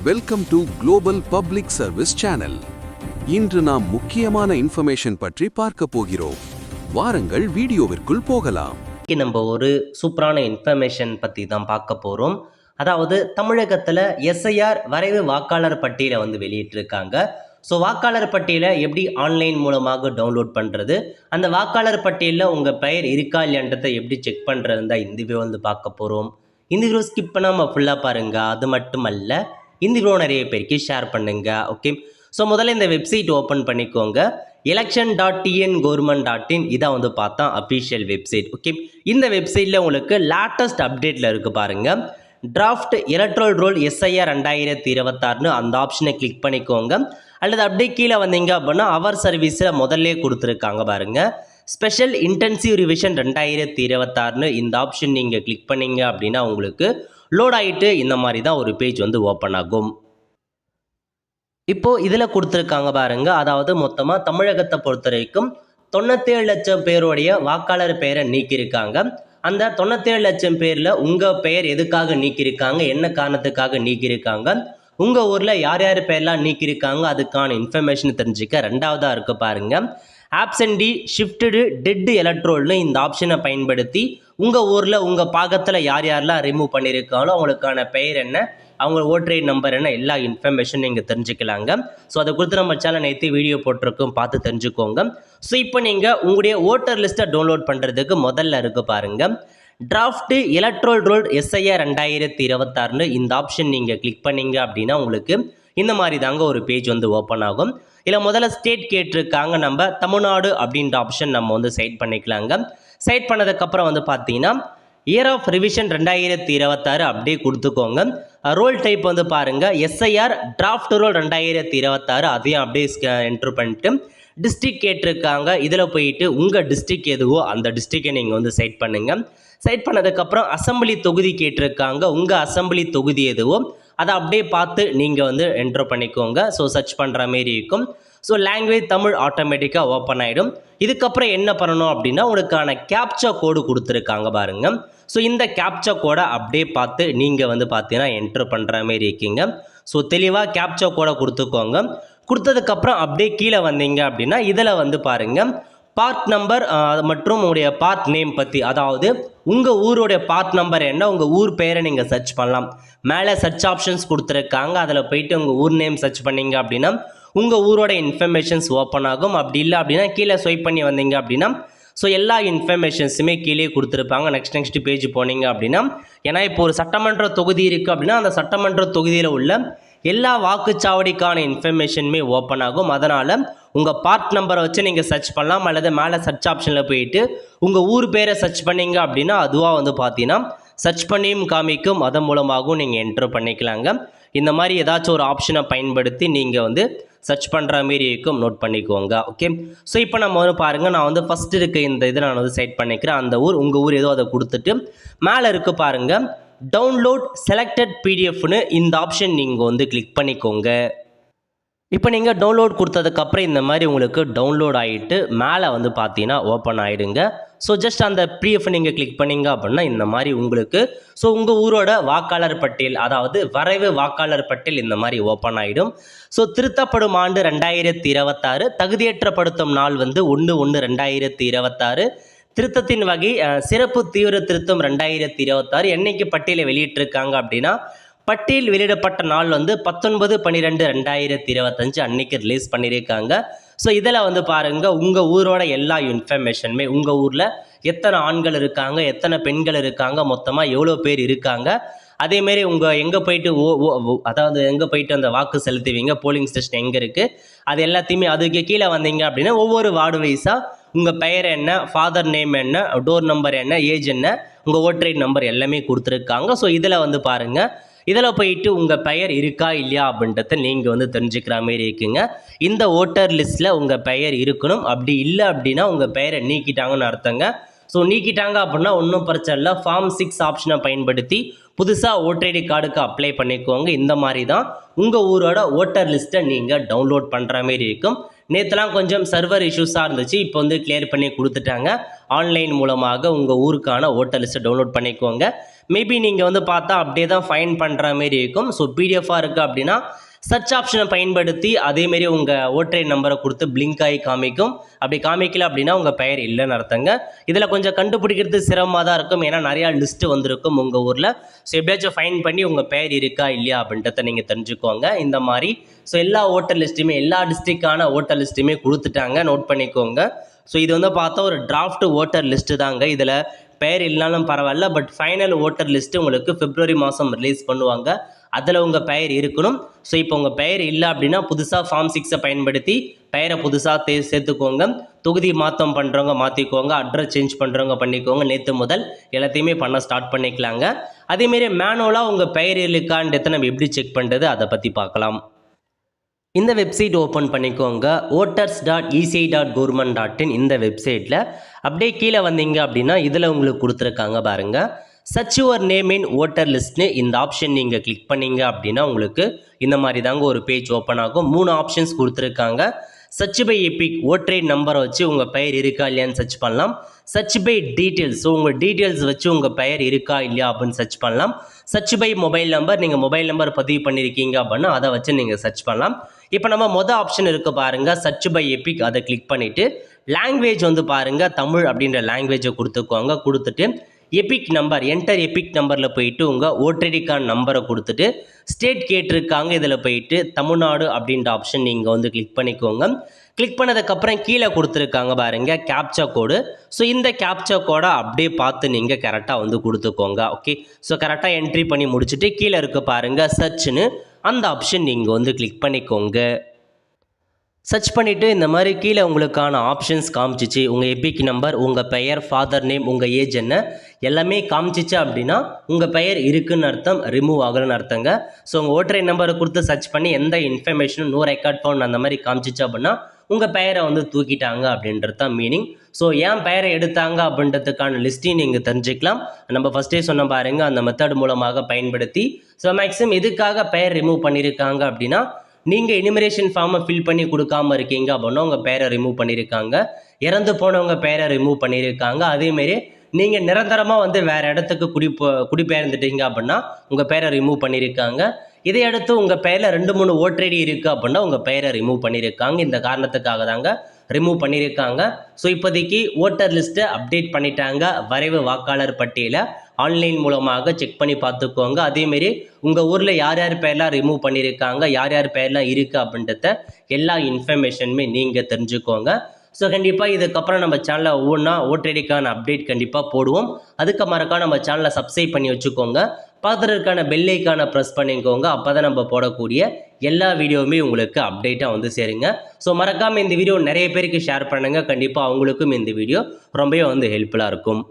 Welcome to global public service channel. இன்று நாம் முக்கியமான இன்ஃபர்மேஷன் பற்றி பார்க்க போகிறோம். வாருங்கள் வீடியோவிற்குள் போகலாம். நம்ம ஒரு சூப்பரான இன்ஃபர்மேஷன் பற்றி தான் பார்க்க போகிறோம். அதாவது தமிழகத்தில் எஸ்ஐஆர் வரைவு வாக்காளர் பட்டியலை வெளியிட்டிருக்காங்க. ஸோ வாக்காளர் பட்டியலை எப்படி ஆன்லைன் மூலமாக டவுன்லோட் பண்ணுறது, அந்த வாக்காளர் பட்டியலில் உங்கள் பெயர் இருக்கா இல்லைன்றதை எப்படி செக் பண்ணுறது தான் இந்த வீடியோ பார்க்க போகிறோம். இந்த வீடியோ ஸ்கிப் பண்ணாமல் ஃபுல்லாக பாருங்கள். அது மட்டும் அல்ல, இந்த வீடியோ நிறைய பேருக்கு ஷேர் பண்ணுங்கள். ஓகே, ஸோ முதல்ல இந்த வெப்சைட் ஓப்பன் பண்ணிக்கோங்க. election.tngov.in இதான் பார்த்தா அஃபிஷியல் வெப்சைட். ஓகே, இந்த வெப்சைட்டில் உங்களுக்கு லேட்டஸ்ட் அப்டேட்டில் இருக்குது பாருங்கள். டிராஃப்ட் எலக்ட்ரல் ரோல் எஸ்ஐஆர் 2026 அந்த ஆப்ஷனை கிளிக் பண்ணிக்கோங்க. அல்லது அப்படியே கீழே வந்தீங்க அப்படின்னா அவர் சர்வீஸில் முதல்ல கொடுத்துருக்காங்க பாருங்கள். ஸ்பெஷல் இன்டென்சிவ் ரிவிஷன் 2026 இந்த ஆப்ஷன் நீங்கள் கிளிக் பண்ணீங்க அப்படின்னா உங்களுக்கு லோட் ஆகிட்டு இந்த மாதிரி தான் ஒரு பேஜ் ஓப்பன் ஆகும். இப்போது இதில் கொடுத்துருக்காங்க பாருங்க. அதாவது மொத்தமாக தமிழகத்தை பொறுத்த வரைக்கும் 97 லட்சம் பேருடைய வாக்காளர் பெயரை நீக்கியிருக்காங்க. அந்த 97 லட்சம் பேரில் உங்கள் பெயர் எதுக்காக நீக்கியிருக்காங்க, என்ன காரணத்துக்காக நீக்கியிருக்காங்க, உங்கள் ஊரில் யார் யார் பெயர்லாம் நீக்கியிருக்காங்க, அதுக்கான இன்ஃபர்மேஷன் தெரிஞ்சுக்க ரெண்டாவதாக இருக்குது பாருங்கள். ஆப்சென்டி ஷிஃப்டடு டெட் எலக்ட்ரோல்னு இந்த ஆப்ஷனை பயன்படுத்தி உங்கள் ஊரில் உங்கள் பாகத்தில் யார் யாரெல்லாம் ரிமூவ் பண்ணியிருக்காங்களோ அவங்களுக்கான பெயர் என்ன, அவங்க ஓட்டர் ஐடி நம்பர் என்ன, எல்லா இன்ஃபர்மேஷன் நீங்கள் தெரிஞ்சுக்கலாங்க. ஸோ அதை கொடுத்து நம்ம சேனல் நேற்று வீடியோ போட்டிருக்கோம், பார்த்து தெரிஞ்சுக்கோங்க. ஸோ இப்போ நீங்கள் உங்களுடைய ஓட்டர் லிஸ்ட்டை டவுன்லோட் பண்ணுறதுக்கு முதல்ல இருக்குது பாருங்கள். டிராஃப்ட் எலக்ட்ரல் ரோல் எஸ்ஐஆர் 2026 இந்த ஆப்ஷன் நீங்கள் கிளிக் பண்ணீங்க அப்படின்னா உங்களுக்கு இந்த மாதிரி தாங்க ஒரு பேஜ் ஓப்பன் ஆகும். இல்லை முதல்ல ஸ்டேட் கேட்டிருக்காங்க, நம்ம தமிழ்நாடு அப்படின்ற ஆப்ஷன் நம்ம செட் பண்ணிக்கலாங்க. செட் பண்ணதுக்கப்புறம் பார்த்தீங்கன்னா இயர் ஆஃப் ரிவிஷன் 2026 அப்படியே கொடுத்துக்கோங்க. ரோல் டைப் பாருங்கள், எஸ்ஐஆர் டிராஃப்ட் ரோல் 2026 அதையும் அப்படியே என்ட்ரு பண்ணிட்டு டிஸ்ட்ரிக்ட் கேட்டிருக்காங்க. இதில் போயிட்டு உங்கள் டிஸ்ட்ரிக்ட் எதுவோ அந்த டிஸ்ட்ரிக்டை நீங்கள் செட் பண்ணுங்கள். செட் பண்ணதுக்கப்புறம் அசம்பிளி தொகுதி கேட்டிருக்காங்க, உங்கள் அசம்பிளி தொகுதி எதுவோ அதை அப்படியே பார்த்து நீங்கள் என்ட்ரு பண்ணிக்கோங்க. ஸோ சர்ச் பண்ணுற மாரி இருக்கும். ஸோ லாங்குவேஜ் தமிழ் ஆட்டோமேட்டிக்காக ஓப்பன் ஆகிடும். இதுக்கப்புறம் என்ன பண்ணணும் அப்படின்னா உங்களுக்கான கேப்சா கோடு கொடுத்துருக்காங்க பாருங்க. ஸோ இந்த கேப்சா கோடை அப்படியே பார்த்து நீங்கள் பார்த்தீங்கன்னா என்ட்ரு பண்ணுற மாரி இருக்கீங்க. ஸோ தெளிவாக கேப்சா கோடை கொடுத்துக்கோங்க. கொடுத்ததுக்கப்புறம் அப்படியே கீழே வந்தீங்க அப்படின்னா இதில் பாருங்கள் பார்ட் நம்பர் மற்றும் உங்களுடைய பார்ட் நேம் பற்றி, அதாவது உங்கள் ஊருடைய பார்ட் நம்பர் என்ன, உங்கள் ஊர் பெயரை நீங்கள் சர்ச் பண்ணலாம். மேலே சர்ச் ஆப்ஷன்ஸ் கொடுத்துருக்காங்க, அதில் போயிட்டு உங்கள் ஊர் நேம் சர்ச் பண்ணிங்க அப்படின்னா உங்கள் ஊரோட இன்ஃபர்மேஷன்ஸ் ஓப்பன் ஆகும். அப்படி இல்லை அப்படின்னா கீழே ஸ்வைப் பண்ணி வந்தீங்க அப்படின்னா ஸோ எல்லா இன்ஃபர்மேஷன்ஸுமே கீழே கொடுத்துருப்பாங்க. நெக்ஸ்ட் பேஜ் போனீங்க அப்படின்னா, ஏன்னா இப்போ ஒரு சட்டமன்ற தொகுதி இருக்குது அப்படின்னா அந்த சட்டமன்ற தொகுதியில் உள்ள எல்லா வாக்குச்சாவடிக்கான இன்ஃபர்மேஷனுமே ஓப்பன் ஆகும். அதனால் உங்கள் பார்ட் நம்பரை வச்சு நீங்கள் சர்ச் பண்ணலாம். அல்லது மேலே சர்ச் ஆப்ஷனில் போயிட்டு உங்கள் ஊர் பேரை சர்ச் பண்ணிங்க அப்படின்னா அதுவாக பார்த்தீங்கன்னா சர்ச் பண்ணியும் காமிக்கும். அதன் மூலமாகவும் நீங்கள் என்ட்ரு பண்ணிக்கலாங்க. இந்த மாதிரி ஏதாச்சும் ஒரு ஆப்ஷனை பயன்படுத்தி நீங்கள் சர்ச் பண்ணுற மாரி இருக்கும், நோட் பண்ணிக்கோங்க. ஓகே, ஸோ இப்போ நம்ம பாருங்கள், நான் ஃபஸ்ட்டு இருக்க இந்த இதை நான் செட் பண்ணிக்கிறேன். அந்த ஊர் உங்கள் ஊர் ஏதோ அதை கொடுத்துட்டு மேலே இருக்குது பாருங்கள் டவுன்லோட் செலக்டட் பிடிஎஃப்னு இந்த ஆப்ஷன் நீங்கள் கிளிக் பண்ணிக்கோங்க. இப்போ நீங்கள் டவுன்லோட் கொடுத்ததுக்கப்புறம் இந்த மாதிரி உங்களுக்கு டவுன்லோட் ஆகிட்டு மேலே பார்த்தீங்கன்னா ஓப்பன் ஆகிடுங்க. ஸோ ஜஸ்ட் அந்த பிடிஎஃப் நீங்கள் கிளிக் பண்ணிங்க அப்படின்னா இந்த மாதிரி உங்களுக்கு ஸோ உங்கள் ஊரோட வாக்காளர் பட்டியல், அதாவது வரைவு வாக்காளர் பட்டியல் இந்த மாதிரி ஓப்பன் ஆகிடும். ஸோ திருத்தப்படும் ஆண்டு 2026, தகுதியேற்றப்படுத்தும் நாள் 1/1/2026, திருத்தத்தின் வகை சிறப்பு தீவிர திருத்தம் 2026. என்னைக்கு பட்டியலை வெளியிட்டிருக்காங்க அப்படின்னா பட்டியல் வெளியிடப்பட்ட நாள் 19/12/2025 அன்னைக்கு ரிலீஸ் பண்ணியிருக்காங்க. ஸோ இதில் பாருங்கள் உங்கள் ஊரோட எல்லா இன்ஃபர்மேஷனுமே, உங்கள் ஊரில் எத்தனை ஆண்கள் இருக்காங்க, எத்தனை பெண்கள் இருக்காங்க, மொத்தமாக எவ்வளோ பேர் இருக்காங்க, அதேமாரி உங்கள் எங்கே போயிட்டு அதாவது எங்கே போயிட்டு அந்த வாக்கு செலுத்துவீங்க, போலிங் ஸ்டேஷன் எங்கே இருக்குது, அது எல்லாத்தையுமே அதுக்கு கீழே வந்தீங்க அப்படின்னா ஒவ்வொரு வார்டு வைஸாக உங்கள் பெயர் என்ன, ஃபாதர் நேம் என்ன, டோர் நம்பர் என்ன, ஏஜ் என்ன, உங்கள் ஓட்டர் ஐடி நம்பர் எல்லாமே கொடுத்துருக்காங்க. ஸோ இதில் பாருங்கள், இதில் போயிட்டு உங்கள் பெயர் இருக்கா இல்லையா அப்படின்றத நீங்கள் தெரிஞ்சுக்கிற மாரி இருக்குங்க. இந்த ஓட்டர் லிஸ்ட்டில் உங்கள் பெயர் இருக்கணும். அப்படி இல்லை அப்படின்னா உங்கள் பெயரை நீக்கிட்டாங்கன்னு அர்த்தங்க. ஸோ நீக்கிட்டாங்க அப்படின்னா ஒன்றும் பிரச்சனை இல்லை, ஃபார்ம் 6 ஆப்ஷனை பயன்படுத்தி புதுசாக ஓட்டர் ஐடி கார்டுக்கு அப்ளை பண்ணிக்கோங்க. இந்த மாதிரி தான் உங்கள் ஊரோட ஓட்டர் லிஸ்ட்டை நீங்கள் டவுன்லோட் பண்ணுற மாரி இருக்கும். நேற்றுலாம் கொஞ்சம் சர்வர் இஷ்யூஸாக இருந்துச்சு, இப்போ வந்து கிளியர் பண்ணி கொடுத்துட்டாங்க. ஆன்லைன் மூலமாக உங்கள் ஊருக்கான ஓட்டர் லிஸ்ட்டை டவுன்லோட் பண்ணிக்கோங்க. மேபி நீங்கள் வந்து பார்த்தா அப்படியே தான் ஃபைன் பண்ணுற மாரி இருக்கும். ஸோ பிடிஎஃபாக இருக்குது அப்படின்னா சர்ச் ஆப்ஷனை பயன்படுத்தி அதேமாரி உங்கள் ஓட்டர் நம்பரை கொடுத்து பிளிங்க் ஆகி காமிக்கும். அப்படி காமிக்கல அப்படின்னா உங்கள் பெயர் இல்லைன்னு அர்த்தங்க. இதில் கொஞ்சம் கண்டுபிடிக்கிறது சிரமமாக தான் இருக்கும், ஏன்னா நிறையா லிஸ்ட்டு வந்திருக்கும் உங்கள் ஊரில். ஸோ எப்படியாச்சும் ஃபைன் பண்ணி உங்கள் பெயர் இருக்கா இல்லையா அப்படின்றத நீங்கள் தெரிஞ்சுக்கோங்க. இந்த மாதிரி ஸோ எல்லா ஓட்டர் லிஸ்ட்டுமே எல்லா டிஸ்ட்ரிக்டான ஓட்டர் லிஸ்ட்டுமே கொடுத்துட்டாங்க, நோட் பண்ணிக்கோங்க. ஸோ இது வந்து பார்த்தா ஒரு டிராஃப்ட் ஓட்டர் லிஸ்ட்டு தாங்க. இதில் பெயர் இல்லைனாலும் பரவாயில்ல, பட் ஃபைனல் ஓட்டர் லிஸ்ட்டு உங்களுக்கு பிப்ரவரி மாதம் ரிலீஸ் பண்ணுவாங்க. அதில் உங்கள் பெயர் இருக்கணும். ஸோ இப்போ உங்கள் பெயர் இல்லை அப்படின்னா புதுசாக ஃபார்ம் 6 பயன்படுத்தி பெயரை புதுசாக சேர்த்துக்கோங்க. தொகுதி மாற்றம் பண்ணுறவங்க மாற்றிக்கோங்க, அட்ரஸ் சேஞ்ச் பண்ணுறவங்க பண்ணிக்கோங்க. நேற்று முதல் எல்லாத்தையுமே பண்ண ஸ்டார்ட் பண்ணிக்கலாங்க. அதேமாரி மேனுவலாக உங்கள் பெயர் இருக்கான்றதை நம்ம எப்படி செக் பண்ணுறது அதை பற்றி பார்க்கலாம். இந்த வெப்சைட் ஓப்பன் பண்ணிக்கோங்க. voters.eci.government.in இந்த வெப்சைட்டில் அப்படியே கீழே வந்தீங்க அப்படின்னா இதில் உங்களுக்கு கொடுத்துருக்காங்க பாருங்கள், search your name in voter லிஸ்ட்னு இந்த ஆப்ஷன் நீங்கள் கிளிக் பண்ணீங்க அப்படின்னா உங்களுக்கு இந்த மாதிரி தாங்க ஒரு பேஜ் ஓப்பன் ஆகும். 3 ஆப்ஷன்ஸ் கொடுத்துருக்காங்க. சர்ச் பை எபிக் ஓட்டர் நம்பரை வச்சு உங்கள் பெயர் இருக்கா இல்லையான்னு சர்ச் பண்ணலாம். சர்ச் பை டீட்டெயில்ஸ், ஸோ உங்கள் டீட்டெயில்ஸ் வச்சு உங்கள் பெயர் இருக்கா இல்லையா அப்படின்னு சர்ச் பண்ணலாம். சர்ச் பை மொபைல் நம்பர், நீங்கள் மொபைல் நம்பர் பதிவு பண்ணியிருக்கீங்க அப்படின்னா அதை வச்சு நீங்கள் சர்ச் பண்ணலாம். இப்போ நம்ம மொதல் ஆப்ஷன் இருக்குது பாருங்கள், சர்ச் பை எபிக், அதை கிளிக் பண்ணிவிட்டு லாங்குவேஜ் வந்து பாருங்கள் தமிழ் அப்படின்ற லாங்குவேஜை கொடுத்துக்கோங்க. கொடுத்துட்டு எபிக் நம்பர், என்டர் எபிக் நம்பரில் போயிட்டு உங்கள் ஓட்டர் கார்டு நம்பரை கொடுத்துட்டு ஸ்டேட் கேட்டிருக்காங்க, இதில் போயிட்டு தமிழ்நாடு அப்படின்ற ஆப்ஷன் நீங்கள் வந்து கிளிக் பண்ணிக்கோங்க. கிளிக் பண்ணதுக்கப்புறம் கீழே கொடுத்துருக்காங்க பாருங்கள் கேப்சா கோடு. ஸோ இந்த கேப்சா கோடை அப்படியே பார்த்து நீங்கள் கரெக்டாக வந்து கொடுத்துக்கோங்க. ஓகே, ஸோ கரெக்டாக என்ட்ரி பண்ணி முடிச்சுட்டு கீழே இருக்க பாருங்கள் சர்ச்னு அந்த ஆப்ஷன் நீங்கள் வந்து கிளிக் பண்ணிக்கோங்க. சர்ச் பண்ணிவிட்டு இந்த மாதிரி கீழே உங்களுக்கான ஆப்ஷன்ஸ் காமிச்சிச்சு. உங்கள் எபிக் நம்பர், உங்கள் பெயர், ஃபாதர் நேம், உங்கள் ஏஜ் என்ன எல்லாமே காமிச்சிச்சு அப்படின்னா உங்கள் பெயர் இருக்குன்னு அர்த்தம், ரிமூவ் ஆகலன்னு அர்த்தங்க. ஸோ உங்கள் ஓட்டர் நம்பரை கொடுத்து சர்ச் பண்ணி எந்த இன்ஃபர்மேஷனும் நோ ரெக்கார்ட் ஃபவுண்ட் அந்த மாதிரி காமிச்சிச்சு அப்படின்னா உங்கள் பெயரை வந்து தூக்கிட்டாங்க அப்படின்றது தான் மீனிங். ஸோ ஏன் பெயரை எடுத்தாங்க அப்படின்றதுக்கான லிஸ்ட்டையும் நீங்கள் தெரிஞ்சுக்கலாம். நம்ம ஃபஸ்ட்டே சொன்ன பாருங்கள், அந்த மெத்தட் மூலமாக பயன்படுத்தி ஸோ மேக்ஸிமம் எதுக்காக பெயர் ரிமூவ் பண்ணியிருக்காங்க அப்படின்னா நீங்கள் எனிமரேஷன் ஃபார்மை ஃபில் பண்ணி கொடுக்காமல் இருக்கீங்க அப்படின்னா உங்கள் பெயரை ரிமூவ் பண்ணியிருக்காங்க. இறந்து போனவங்க பெயரை ரிமூவ் பண்ணியிருக்காங்க. அதேமாரி நீங்கள் நிரந்தரமாக வந்து வேறு இடத்துக்கு குடிபெயர்ந்துட்டீங்க அப்படின்னா உங்கள் பெயரை ரிமூவ் பண்ணியிருக்காங்க. இதை அடுத்து உங்கள் பெயரில் 2-3 ஓட்டர் ஐடி இருக்குது அப்படின்னா உங்கள் பெயரை ரிமூவ் பண்ணியிருக்காங்க. இந்த காரணத்துக்காக தாங்க ரிமூவ் பண்ணியிருக்காங்க. ஸோ இப்போதைக்கு ஓட்டர் லிஸ்ட்டை அப்டேட் பண்ணிட்டாங்க. வரைவு வாக்காளர் பட்டியலை ஆன்லைன் மூலமாக செக் பண்ணி பார்த்துக்கோங்க. அதேமாரி உங்கள் ஊரில் யார் யார் பெயர்லாம் ரிமூவ் பண்ணியிருக்காங்க, யார் யார் பெயர்லாம் இருக்குது அப்படின்றத எல்லா இன்ஃபர்மேஷனுமே நீங்கள் தெரிஞ்சுக்கோங்க. ஸோ கண்டிப்பாக இதுக்கப்புறம் நம்ம சேனலில் ஒவ்வொன்றா ஓட்டர் ஐடிக்கான அப்டேட் கண்டிப்பாக போடுவோம். அதுக்கு மறக்காம நம்ம சேனலை சப்ஸ்கிரைப் பண்ணி வச்சுக்கோங்க. பார்த்துருக்கான பெல்லைக்கான ப்ரெஸ் பண்ணிக்கோங்க. அப்போ தான் நம்ம போடக்கூடிய எல்லா வீடியோவுமே உங்களுக்கு அப்டேட்டாக வந்து சேருங்க. ஸோ மறக்காமல் இந்த வீடியோ நிறைய பேருக்கு ஷேர் பண்ணுங்கள். கண்டிப்பாக அவங்களுக்கும் இந்த வீடியோ ரொம்பவே வந்து ஹெல்ப்ஃபுல்லாக இருக்கும்.